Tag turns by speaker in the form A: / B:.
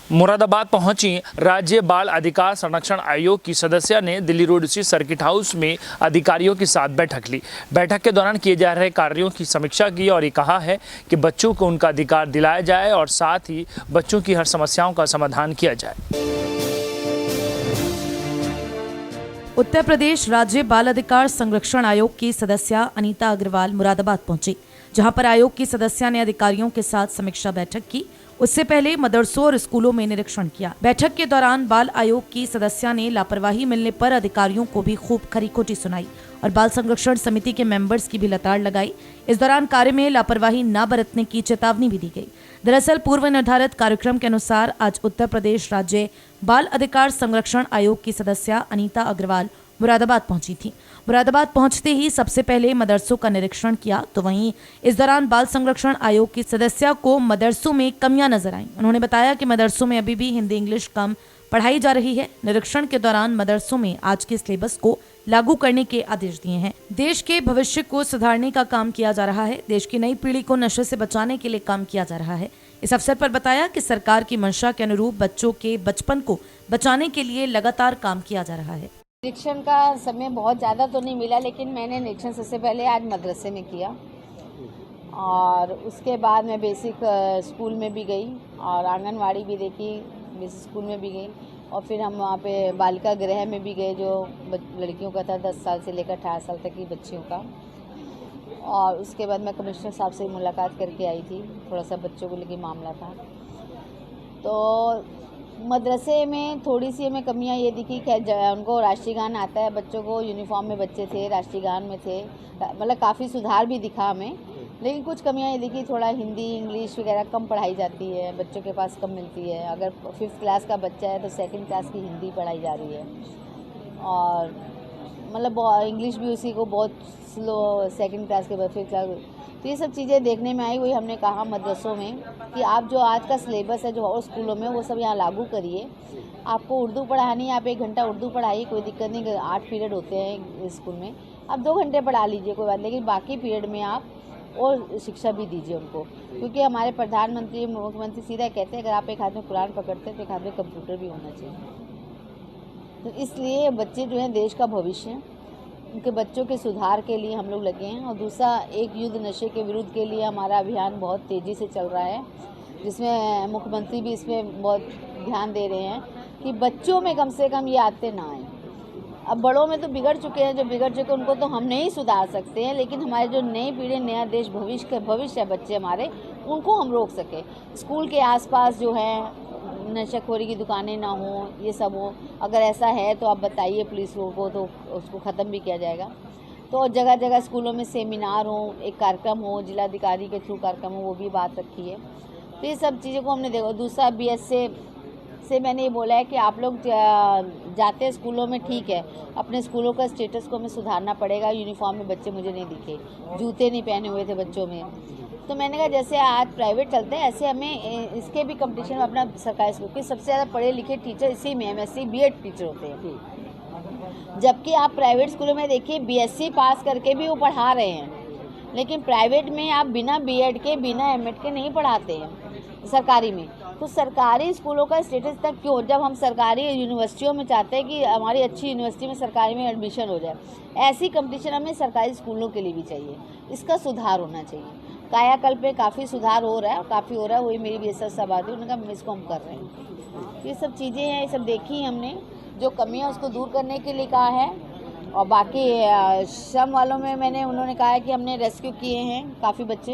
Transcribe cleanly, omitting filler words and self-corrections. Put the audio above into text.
A: मुरादाबाद पहुंची राज्य बाल अधिकार संरक्षण आयोग की सदस्य ने दिल्ली रोड स्थित सर्किट हाउस में अधिकारियों के साथ बैठक ली। बैठक के दौरान किए जा रहे कार्यों की समीक्षा की और ये कहा है कि बच्चों को उनका अधिकार दिलाया जाए और साथ ही बच्चों की हर समस्याओं का समाधान किया जाए।
B: उत्तर प्रदेश राज्य बाल अधिकार संरक्षण आयोग की सदस्य अनीता अग्रवाल मुरादाबाद पहुंची, जहां पर आयोग की सदस्य ने अधिकारियों के साथ समीक्षा बैठक की। उससे पहले मदरसों और स्कूलों में निरीक्षण किया। बैठक के दौरान बाल आयोग की सदस्य ने लापरवाही मिलने पर अधिकारियों को भी खूब खरी खोटी सुनाई और बाल संरक्षण समिति के मेंबर्स की भी लताड़ लगाई। इस दौरान कार्य में लापरवाही न बरतने की चेतावनी भी दी गई। दरअसल पूर्व निर्धारित कार्यक्रम के अनुसार आज उत्तर प्रदेश राज्य बाल अधिकार संरक्षण आयोग की सदस्य अनीता अग्रवाल मुरादाबाद पहुंची थी। मुरादाबाद पहुंचते ही सबसे पहले मदरसों का निरीक्षण किया, तो वहीं इस दौरान बाल संरक्षण आयोग की सदस्य को मदरसों में कमियां नजर आईं। उन्होंने बताया कि मदरसों में अभी भी हिंदी इंग्लिश कम पढ़ाई जा रही है। निरीक्षण के दौरान मदरसों में आज के सिलेबस को लागू करने के आदेश दिए हैं। देश के भविष्य को सुधारने का काम किया जा रहा है। देश की नई पीढ़ी को नशे से बचाने के लिए काम किया जा रहा है। इस अवसर पर बताया कि सरकार की मंशा के अनुरूप बच्चों के बचपन को बचाने के लिए लगातार काम किया जा रहा है।
C: निरीक्षण का समय बहुत ज़्यादा तो नहीं मिला, लेकिन मैंने निरीक्षण सबसे पहले आज मदरसे में किया और उसके बाद मैं बेसिक स्कूल में भी गई और आंगनवाड़ी भी देखी, बेसिक स्कूल में भी गई और फिर हम वहाँ पे बालिका गृह में भी गए जो लड़कियों का था 10 साल से लेकर 18 साल तक की बच्चियों का। और उसके बाद मैं कमिश्नर साहब से मुलाकात करके आई थी, थोड़ा सा बच्चों को लेकर मामला था। तो मदरसे में थोड़ी सी हमें कमियां ये दिखी कि उनको राष्ट्रीय गान आता है, बच्चों को यूनिफॉर्म में बच्चे थे, राष्ट्रीय गान में थे, मतलब काफ़ी सुधार भी दिखा हमें। लेकिन कुछ कमियां ये दिखी, थोड़ा हिंदी इंग्लिश वगैरह कम पढ़ाई जाती है, बच्चों के पास कम मिलती है। अगर 5th क्लास का बच्चा है तो 2nd क्लास की हिंदी पढ़ाई जा रही है और मतलब इंग्लिश भी उसी को बहुत स्लो 2nd क्लास के बाद 5th क्लास। तो ये सब चीज़ें देखने में आई। वही हमने कहा मदरसों में कि आप जो आज का सिलेबस है जो और स्कूलों में वो सब यहाँ लागू करिए। आपको उर्दू पढ़ानी है, आप 1 घंटा उर्दू पढ़ाइए, कोई दिक्कत नहीं। 8 पीरियड होते हैं स्कूल में, आप 2 घंटे पढ़ा लीजिए, कोई बात। लेकिन बाकी पीरियड में आप और शिक्षा भी दीजिए उनको, क्योंकि हमारे प्रधानमंत्री मुख्यमंत्री सीधा कहते हैं अगर आप एक हाथ में कुरान पकड़ते हैं तो एक हाथ में कंप्यूटर भी होना चाहिए। तो इसलिए बच्चे जो हैं देश का भविष्य हैं, उनके बच्चों के सुधार के लिए हम लोग लगे हैं। और दूसरा, एक युद्ध नशे के विरुद्ध के लिए हमारा अभियान बहुत तेज़ी से चल रहा है, जिसमें मुख्यमंत्री भी इसमें बहुत ध्यान दे रहे हैं कि बच्चों में कम से कम ये आदतें ना आएँ। अब बड़ों में तो बिगड़ चुके हैं, जो बिगड़ चुके उनको तो हम नहीं सुधार सकते हैं, लेकिन हमारे जो नई पीढ़ी, नया देश, भविष्य है बच्चे हमारे, उनको हम रोक सके। स्कूल के आसपास जो है नशाखोरी की दुकानें ना हो, ये सब हो। अगर ऐसा है तो आप बताइए पुलिस को, तो उसको ख़त्म भी किया जाएगा। तो जगह जगह स्कूलों में सेमिनार हो, एक कार्यक्रम हो, जिलाधिकारी के थ्रू कार्यक्रम हो, वो भी बात रखी है। तो ये सब चीज़ों को हमने देखा। दूसरा, BS से मैंने ये बोला है कि आप लोग जाते स्कूलों में, ठीक है, अपने स्कूलों का स्टेटस को हमें सुधारना पड़ेगा। यूनिफॉर्म में बच्चे मुझे नहीं दिखे, जूते नहीं पहने हुए थे बच्चों में। तो मैंने कहा जैसे आज प्राइवेट चलते हैं ऐसे हमें इसके भी कंपटीशन में अपना सरकारी स्कूल के सबसे ज़्यादा पढ़े लिखे टीचर इसी में MSc BEd टीचर होते हैं। जबकि आप प्राइवेट स्कूलों में देखिए BSc पास करके भी वो पढ़ा रहे हैं, लेकिन प्राइवेट में आप बिना BEd के, बिना M.Ed के नहीं पढ़ाते हैं सरकारी में। तो सरकारी स्कूलों का स्टेटस तक क्यों, जब हम सरकारी यूनिवर्सिटियों में चाहते हैं कि हमारी अच्छी यूनिवर्सिटी में सरकारी में एडमिशन हो जाए, ऐसी कंपटीशन हमें सरकारी स्कूलों के लिए भी चाहिए। इसका सुधार होना चाहिए। कायाकल्प में काफ़ी सुधार हो रहा है और काफ़ी हो रहा है। वही मेरी BSS साहब आती है, उन्होंने कहा इसको हम कर रहे हैं। ये सब चीज़ें हैं, ये सब देखी हमने, जो कमियाँ उसको दूर करने के लिए कहा है। और बाकी श्रम वालों में उन्होंने कहा है कि हमने रेस्क्यू किए हैं काफ़ी बच्चे।